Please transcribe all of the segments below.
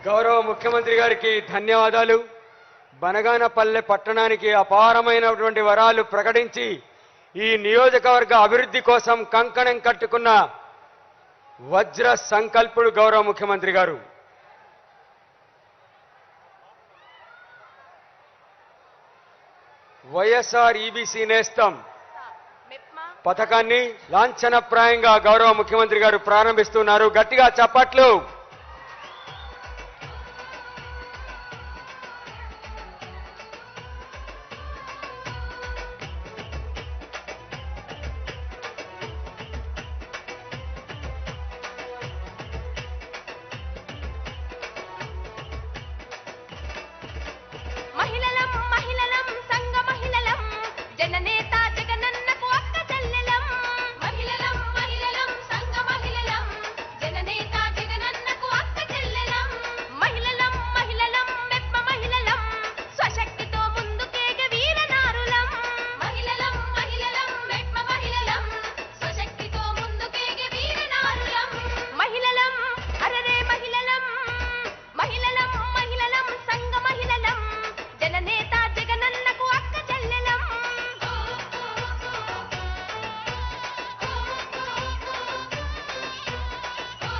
గౌరవ ముఖ్యమంత్రి గారికి ధన్యవాదాలు. బనగానపల్లె పట్టణానికి అపారమైనటువంటి వరాలు ప్రకటించి ఈ నియోజకవర్గ అభివృద్ధి కోసం కంకణం కట్టుకున్న వజ్ర సంకల్పుడు గౌరవ ముఖ్యమంత్రి గారు. వైఎస్ఆర్ ఈబీసీ నేస్తం పథకాన్ని లాంఛనప్రాయంగా గౌరవ ముఖ్యమంత్రి గారు ప్రారంభిస్తున్నారు. గట్టిగా చప్పట్లు.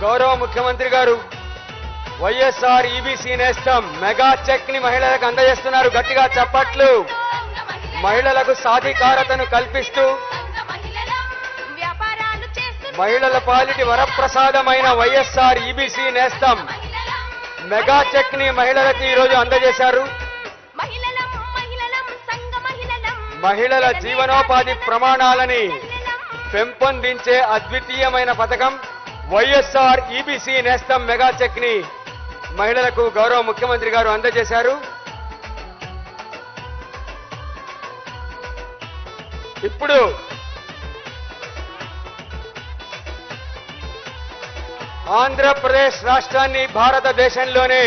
గౌరవ ముఖ్యమంత్రి గారు వైఎస్ఆర్ ఈబీసీ నేస్తం మెగా చెక్ ని మహిళలకు అందజేస్తున్నారు. గట్టిగా చప్పట్లు. మహిళలకు సాధికారతను కల్పిస్తూ మహిళల పాలిటి వరప్రసాదమైన వైఎస్ఆర్ ఈబీసీ నేస్తం మెగా చెక్ ని మహిళలకు ఈరోజు అందజేశారు. మహిళల జీవనోపాధి ప్రమాణాలని పెంపొందించే అద్వితీయమైన పథకం వైఎస్ఆర్ ఈబీసీ నేస్తం మెగా చెక్ ని మహిళలకు గౌరవ ముఖ్యమంత్రి గారు అందజేశారు. ఇప్పుడు ఆంధ్రప్రదేశ్ రాష్ట్రాన్ని భారతదేశంలోనే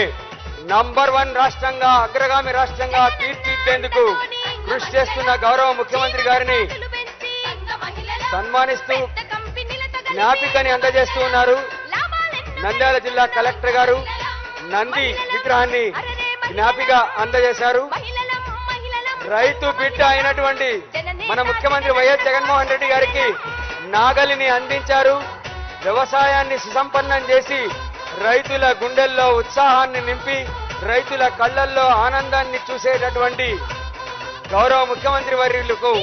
నంబర్ 1 రాష్ట్రంగా అగ్రగామి రాష్ట్రంగా తీర్చిదిద్దేందుకు కృషి చేస్తున్న గౌరవ ముఖ్యమంత్రి గారిని సన్మానిస్తూ జ్ఞాపికని అందజేస్తూ ఉన్నారు. నంద్యాల జిల్లా కలెక్టర్ గారు నంది విగ్రహాన్ని జ్ఞాపిక అందజేశారు. రైతు బిడ్డ అయినటువంటి మన ముఖ్యమంత్రి వైఎస్ జగన్మోహన్ రెడ్డి గారికి నాగలిని అందించారు. వ్యవసాయాన్ని సుసంపన్నం చేసి రైతుల గుండెల్లో ఉత్సాహాన్ని నింపి రైతుల కళ్ళల్లో ఆనందాన్ని చూసేటటువంటి గౌరవ ముఖ్యమంత్రి వర్యులకు